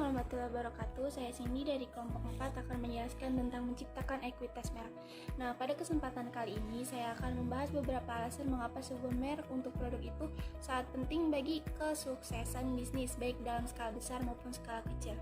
warahmatullahi wabarakatuh. Saya Cindy dari kelompok 4 akan menjelaskan tentang menciptakan ekuitas merek. Nah, pada kesempatan kali ini saya akan membahas beberapa alasan mengapa sebuah merek untuk produk itu sangat penting bagi kesuksesan bisnis, baik dalam skala besar maupun skala kecil.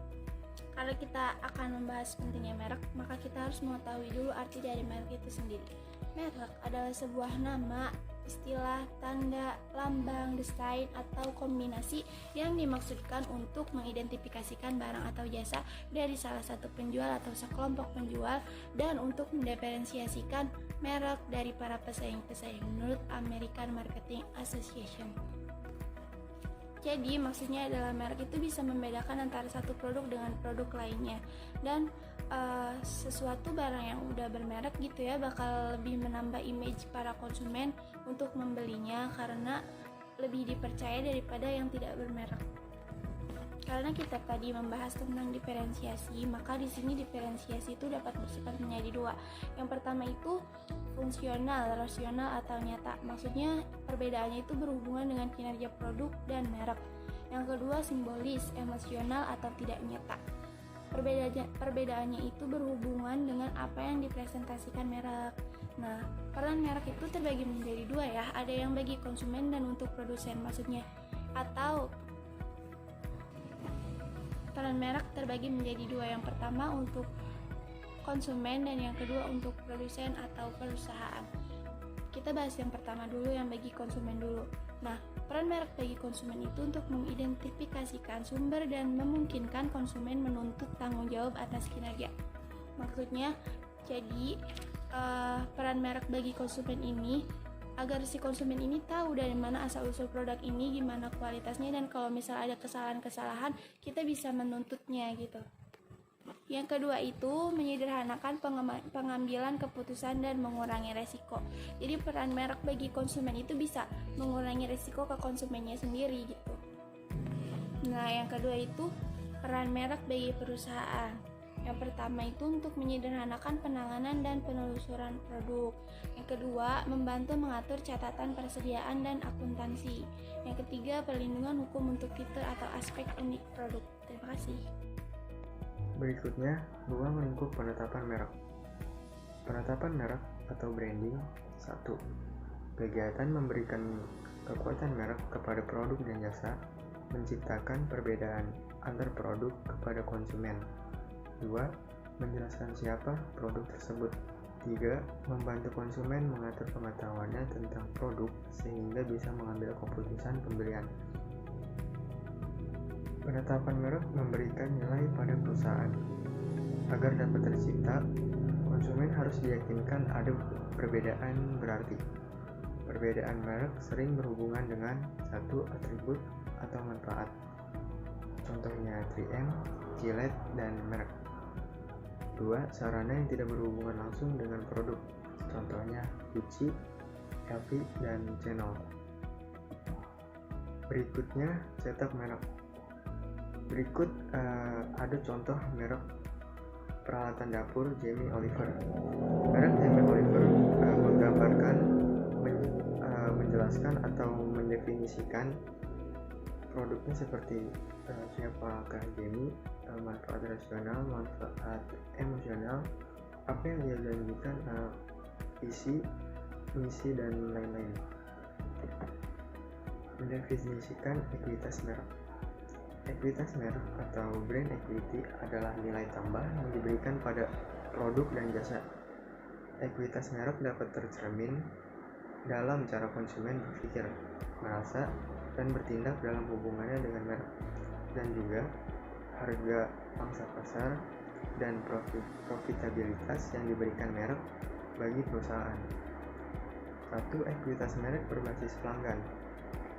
Kalau kita akan membahas pentingnya merek, maka kita harus mengetahui dulu arti dari merek itu sendiri. Merek adalah sebuah nama, istilah, tanda, lambang, desain, atau kombinasi yang dimaksudkan untuk mengidentifikasikan barang atau jasa dari salah satu penjual atau sekelompok penjual dan untuk mendiferensiasikan merek dari para pesaing-pesaing menurut American Marketing Association. Jadi maksudnya adalah merek itu bisa membedakan antara satu produk dengan produk lainnya, dan sesuatu barang yang udah bermerek gitu ya bakal lebih menambah image para konsumen untuk membelinya karena lebih dipercaya daripada yang tidak bermerek. Karena kita tadi membahas tentang diferensiasi, maka di sini diferensiasi itu dapat bersifat menjadi dua. Yang pertama itu fungsional, rasional, atau nyata. Maksudnya perbedaannya itu berhubungan dengan kinerja produk dan merek. Yang kedua simbolis, emosional, atau tidak nyata. Perbedaannya itu berhubungan dengan apa yang dipresentasikan merek. Nah, peran merek itu terbagi menjadi dua ya. Ada yang bagi konsumen dan untuk produsen, maksudnya. Atau peran merek terbagi menjadi dua. Yang pertama untuk konsumen dan yang kedua untuk produsen atau perusahaan. Kita bahas yang pertama dulu, yang bagi konsumen dulu. Nah, peran merek bagi konsumen itu untuk mengidentifikasikan sumber dan memungkinkan konsumen menuntut tanggung jawab atas kinerja. Maksudnya, jadi peran merek bagi konsumen ini agar si konsumen ini tahu dari mana asal-usul produk ini, gimana kualitasnya, dan kalau misal ada kesalahan-kesalahan, kita bisa menuntutnya gitu. Yang kedua itu menyederhanakan pengambilan keputusan dan mengurangi resiko. Jadi peran merek bagi konsumen itu bisa mengurangi resiko ke konsumennya sendiri gitu. Nah, yang kedua itu peran merek bagi perusahaan. Yang pertama itu untuk menyederhanakan penanganan dan penelusuran produk. Yang kedua, membantu mengatur catatan persediaan dan akuntansi. Yang ketiga, perlindungan hukum untuk fitur atau aspek unik produk. Terima kasih. Berikutnya, ruang lingkup penetapan merek. Penetapan merek atau branding. 1. Kegiatan memberikan kekuatan merek kepada produk dan jasa, menciptakan perbedaan antar produk kepada konsumen. 2. Menjelaskan siapa produk tersebut. 3. Membantu konsumen mengatur pengetahuannya tentang produk sehingga bisa mengambil keputusan pembelian. Penetapan merek memberikan nilai pada perusahaan. Agar dapat tercipta, konsumen harus diyakinkan ada perbedaan berarti. Perbedaan merek sering berhubungan dengan satu atribut atau manfaat. Contohnya 3M, Gillette, dan merek. 2. Sarana yang tidak berhubungan langsung dengan produk. Contohnya Gucci, LV, dan Chanel. Berikutnya, cetak merek. Berikut ada contoh merek peralatan dapur Jamie Oliver. Merek Jamie Oliver menggambarkan, menjelaskan atau mendefinisikan produknya seperti siapakah Jamie, manfaat rasional, manfaat emosional, apa yang dia janjikan, visi, misi, dan lain-lain. Mendefinisikan ekuitas merek. Ekuitas merek atau brand equity adalah nilai tambah yang diberikan pada produk dan jasa. Ekuitas merek dapat tercermin dalam cara konsumen berpikir, merasa, dan bertindak dalam hubungannya dengan merek, dan juga harga pangsa pasar dan profitabilitas yang diberikan merek bagi perusahaan. 1. Ekuitas merek berbasis pelanggan.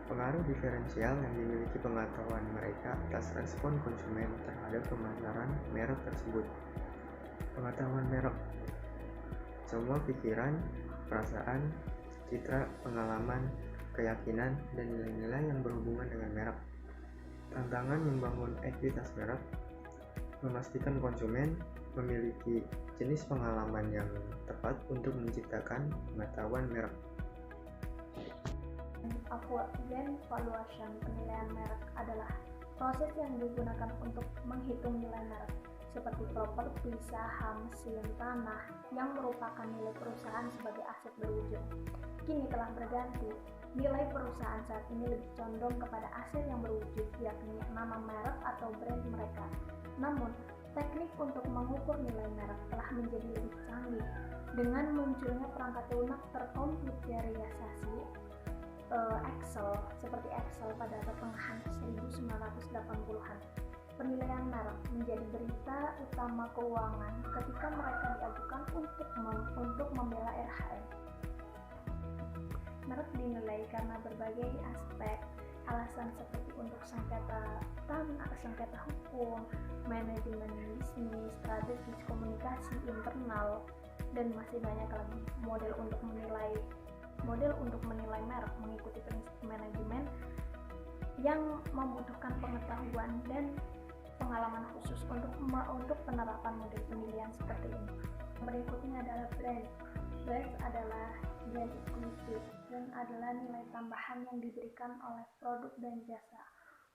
Pengaruh diferensial yang dimiliki pengetahuan mereka atas respon konsumen terhadap pemasaran merek tersebut. Pengetahuan merek. Semua pikiran, perasaan, citra, pengalaman, keyakinan, dan nilai-nilai yang berhubungan dengan merek. Tantangan membangun ekuitas merek, memastikan konsumen memiliki jenis pengalaman yang tepat untuk menciptakan pengetahuan merek. Brand valuation, penilaian merek adalah Proses yang digunakan untuk menghitung nilai merek seperti properti, saham, SIM, tanah yang merupakan nilai perusahaan sebagai aset berwujud kini telah berganti. Nilai perusahaan saat ini lebih condong kepada aset yang berwujud, yakni nama merek atau brand mereka. Namun, teknik untuk mengukur nilai merek telah menjadi lebih canggih dengan munculnya perangkat lunak terkomputerisasi Excel seperti Excel pada pertengahan 1980-an. Penilaian merek menjadi berita utama keuangan ketika mereka diajukan untuk membela RHM. Merek dinilai karena berbagai aspek, alasan seperti untuk sengketa tanah, sengketa hukum, manajemen bisnis, strategis komunikasi internal, dan masih banyak lagi. Model untuk menilai merek mengikuti prinsip manajemen yang membutuhkan pengetahuan dan pengalaman khusus untuk penerapan model penilaian seperti ini. Berikutnya adalah brand. Brand adalah brand equity dan adalah nilai tambahan yang diberikan oleh produk dan jasa.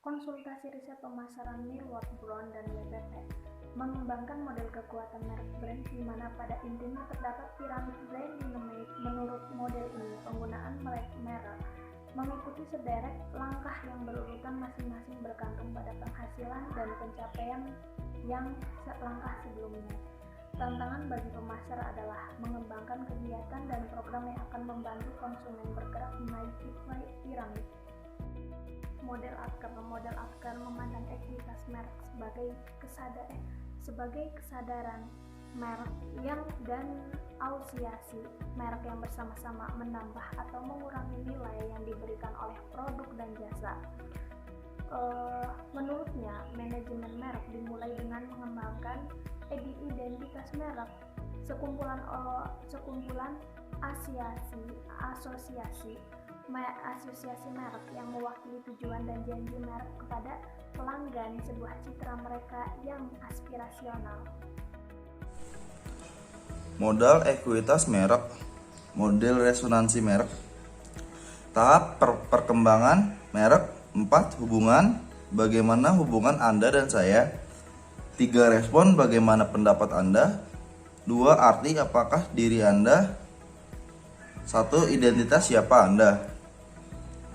Konsultasi riset pemasaran Millward Brown dan WPP mengembangkan model kekuatan merek brand di mana pada intinya terdapat piramid brand dynamic. Menurut model ini, penggunaan merek mengikuti sederet langkah yang berurutan masing-masing bergantung pada penghasilan dan pencapaian yang langkah sebelumnya. Tantangan bagi pemasar adalah mengembangkan kegiatan dan program yang akan membantu konsumen bergerak menaiki piramid. Model Apgar memandang ekuitas merek sebagai kesadaran merek dan asosiasi merek yang bersama-sama menambah atau mengurangi nilai yang diberikan oleh produk dan jasa. Menurutnya, manajemen merek dimulai dengan mengembangkan identitas merek, sekumpulan asosiasi merek yang mewakili tujuan dan janji merek kepada pelanggan, sebuah citra mereka yang aspirasional. Modal ekuitas merek, model resonansi merek. Tahap perkembangan merek. 4. Hubungan. Bagaimana hubungan Anda dan saya. 3. Respon. Bagaimana pendapat Anda. 2. Arti apakah diri Anda. 1. Identitas siapa Anda.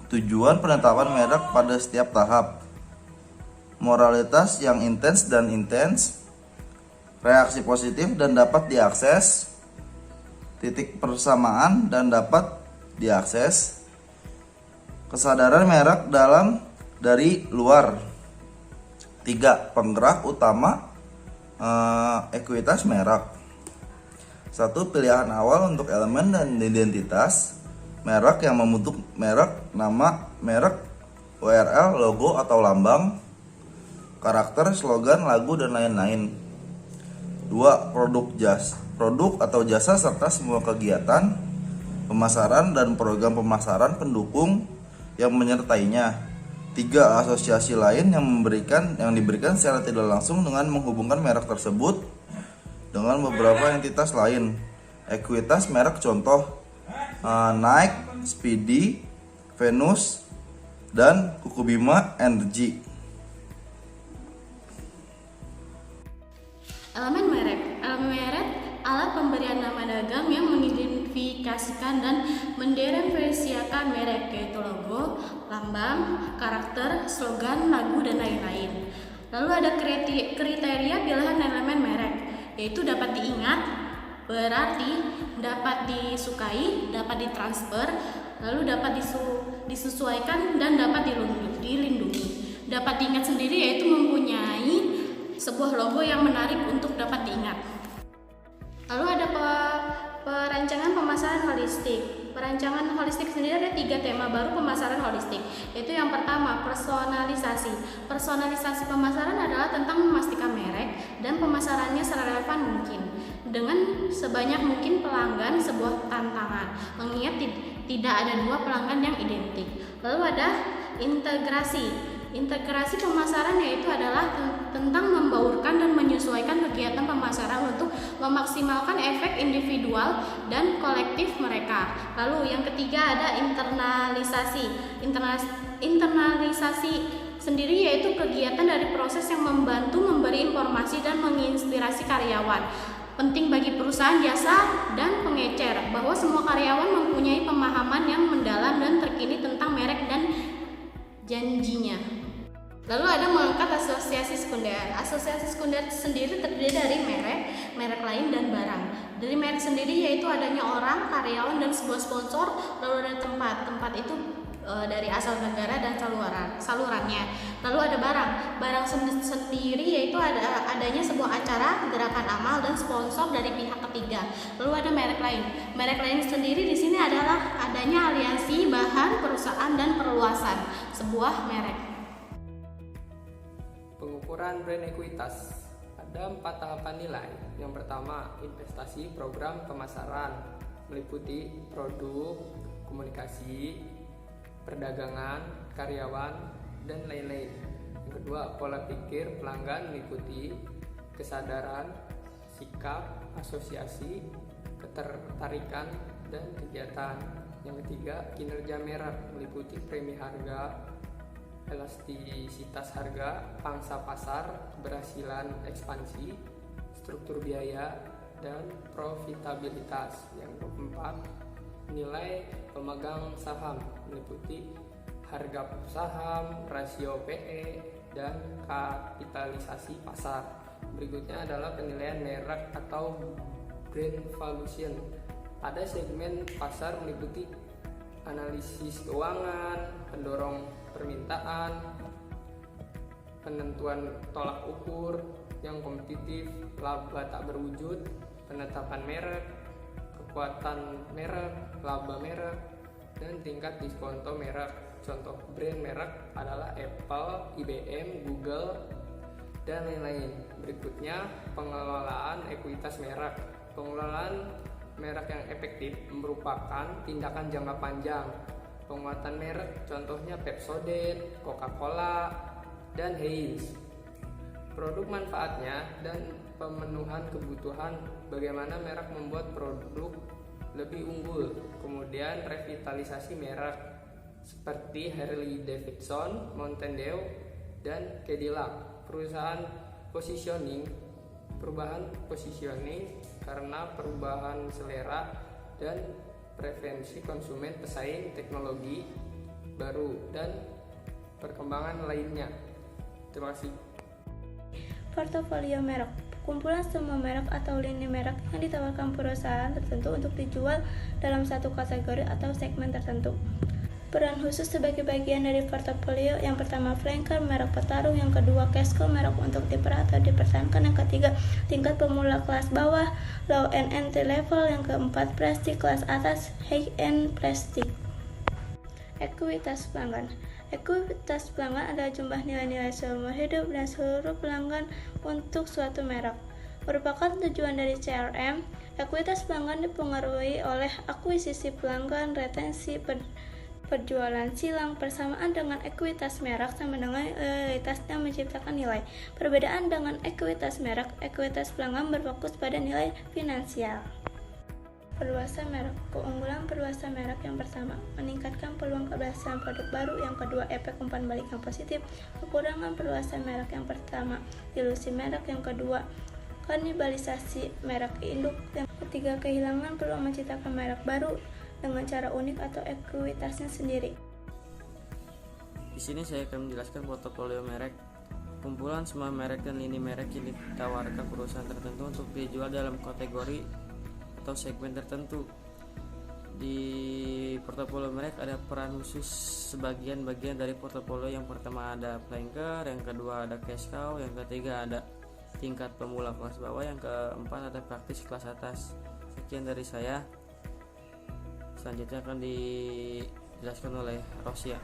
Tujuan penetapan merek pada setiap tahap. Moralitas yang intens dan intens. Reaksi positif dan dapat diakses. Titik persamaan dan dapat diakses. Kesadaran merek dari luar. 3. Penggerak utama ekuitas merek. 1. Pilihan awal untuk elemen dan identitas merek yang membentuk merek, nama merek, URL, logo atau lambang, karakter, slogan, lagu, dan lain-lain. 2. Produk atau jasa serta semua kegiatan pemasaran dan program pemasaran pendukung yang menyertainya. 3. Asosiasi lain yang diberikan secara tidak langsung dengan menghubungkan merek tersebut dengan beberapa entitas lain. Ekuitas merek contoh Nike, Speedy, Venus, dan Kukubima Energy. Elemen merek adalah pemberian nama dagang yang mengidentifikasikan dan mendiferensiasikan merek, yaitu logo, lambang, karakter, slogan, lagu, dan lain-lain. Lalu ada kriteria pilihan elemen merek, yaitu dapat diingat, berarti dapat disukai, dapat ditransfer, lalu dapat disesuaikan, dan dapat dilindungi. Dapat diingat sendiri yaitu mempunyai sebuah logo yang menarik untuk dapat diingat. Lalu ada perancangan pemasaran holistik. Perancangan holistik sendiri ada 3 tema baru pemasaran holistik, yaitu yang pertama personalisasi. Personalisasi pemasaran adalah tentang memastikan merek dan pemasarannya serelevan mungkin dengan sebanyak mungkin pelanggan, sebuah tantangan mengingat tidak ada 2 pelanggan yang identik. Lalu ada integrasi. Integrasi pemasaran yaitu adalah tentang membaurkan dan menyesuaikan kegiatan pemasaran untuk memaksimalkan efek individual dan kolektif mereka. Lalu yang ketiga ada internalisasi. Internalisasi sendiri yaitu kegiatan dari proses yang membantu memberi informasi dan menginspirasi karyawan. Penting bagi perusahaan jasa dan pengecer bahwa semua karyawan mempunyai pemahaman yang mendalam dan terkini tentang merek dan janjinya. Lalu ada mengangkat asosiasi sekunder. Asosiasi sekunder sendiri terdiri dari merek lain dan barang. Dari merek sendiri yaitu adanya orang, karyawan, dan sebuah sponsor. Lalu ada tempat itu dari asal negara dan salurannya. Lalu ada barang sendiri yaitu adanya sebuah acara, gerakan amal, dan sponsor dari pihak ketiga. Lalu ada merek lain sendiri di sini adalah adanya aliansi bahan, perusahaan, dan perluasan sebuah merek. Pengukuran brand ekuitas. Ada 4 tahapan nilai. Yang pertama, investasi program pemasaran meliputi produk, komunikasi, perdagangan, karyawan, dan lain-lain. Yang kedua, pola pikir pelanggan meliputi kesadaran, sikap, asosiasi, ketertarikan, dan kegiatan. Yang ketiga, kinerja merek meliputi premi harga, elastisitas harga, pangsa pasar, keberhasilan ekspansi, struktur biaya, dan profitabilitas. Yang keempat, nilai pemegang saham meliputi harga saham, rasio PE, dan kapitalisasi pasar. Berikutnya adalah penilaian merek atau brand valuation. Ada segmen pasar meliputi analisis keuangan, pendorong permintaan, penentuan tolak ukur yang kompetitif, laba tak berwujud, penetapan merek, kekuatan merek, laba merek, dan tingkat diskonto merek. Contoh brand merek adalah Apple, IBM, Google, dan lain-lain. Berikutnya, pengelolaan ekuitas merek. Pengelolaan merek yang efektif merupakan tindakan jangka panjang. Penguatan merek contohnya Pepsodent, Coca-Cola, dan Heinz. Produk manfaatnya dan pemenuhan kebutuhan, bagaimana merek membuat produk lebih unggul. Kemudian revitalisasi merek seperti Harley Davidson, Mountain Dew, dan Cadillac. Perubahan positioning karena perubahan selera dan preferensi konsumen, pesaing, teknologi baru, dan perkembangan lainnya. Terima kasih. Portofolio merek, kumpulan semua merek atau lini merek yang ditawarkan perusahaan tertentu untuk dijual dalam satu kategori atau segmen tertentu. Peran khusus sebagai bagian dari portofolio, yang pertama flanker, merek petarung, yang kedua casco, merek untuk diperah atau dipertahankan, yang ketiga tingkat pemula kelas bawah, low and entry level, yang keempat prestige kelas atas, high end prestige. Ekuitas pelanggan. Ekuitas pelanggan adalah jumlah nilai-nilai seumur hidup dan seluruh pelanggan untuk suatu merek. Merupakan tujuan dari CRM. Ekuitas pelanggan dipengaruhi oleh akuisisi pelanggan, retensi, penjualan silang. Persamaan dengan ekuitas merek sama dengan loyalitas yang menciptakan nilai. Perbedaan dengan ekuitas merek, ekuitas pelanggan berfokus pada nilai finansial. Perluasan merek. Keunggulan perluasan merek, yang pertama, meningkatkan peluang keberhasilan produk baru. Yang kedua, efek umpan balik yang positif. Kekurangan perluasan merek, yang pertama, ilusi merek. Yang kedua, kanibalisasi merek induk. Yang ketiga, kehilangan peluang menciptakan merek baru dengan cara unik atau ekuitasnya sendiri. Di sini saya akan menjelaskan portofolio merek. Kumpulan semua merek dan lini merek yang ditawarkan perusahaan tertentu untuk dijual dalam kategori atau segmen tertentu. Di portofolio merek ada peran khusus sebagian-bagian dari portofolio. Yang pertama ada flanker, yang kedua ada cash cow, yang ketiga ada tingkat pemula kelas bawah, yang keempat ada praktis kelas atas. Sekian dari saya. Selanjutnya akan dijelaskan oleh Rosia.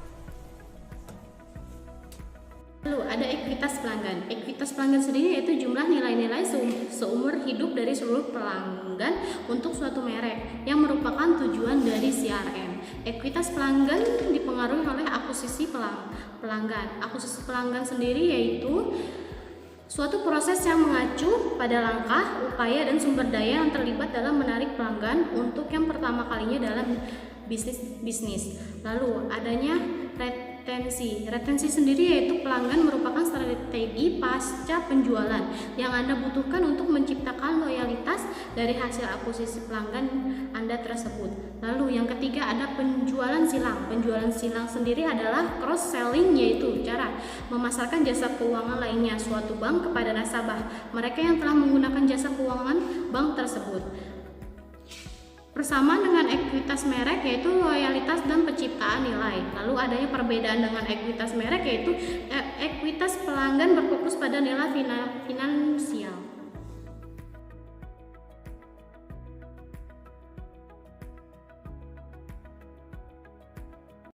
Lalu ada ekuitas pelanggan. Ekuitas pelanggan sendiri yaitu jumlah nilai-nilai seumur hidup dari seluruh pelanggan untuk suatu merek yang merupakan tujuan dari CRM. Ekuitas pelanggan dipengaruhi oleh akuisisi pelanggan pelanggan. Akuisisi pelanggan sendiri yaitu suatu proses yang mengacu pada langkah, upaya, dan sumber daya yang terlibat dalam menarik pelanggan untuk yang pertama kalinya dalam bisnis. Lalu adanya retensi. Retensi sendiri yaitu pelanggan merupakan strategi pasca penjualan yang Anda butuhkan untuk menciptakan loyalitas dari hasil akuisisi pelanggan Anda tersebut. Lalu yang ketiga ada penjualan silang. Penjualan silang sendiri adalah cross selling, yaitu cara memasarkan jasa keuangan lainnya suatu bank kepada nasabah mereka yang telah menggunakan jasa keuangan bank tersebut. Persamaan dengan ekuitas merek yaitu loyalitas dan penciptaan nilai. Lalu adanya perbedaan dengan ekuitas merek yaitu ekuitas pelanggan berfokus pada nilai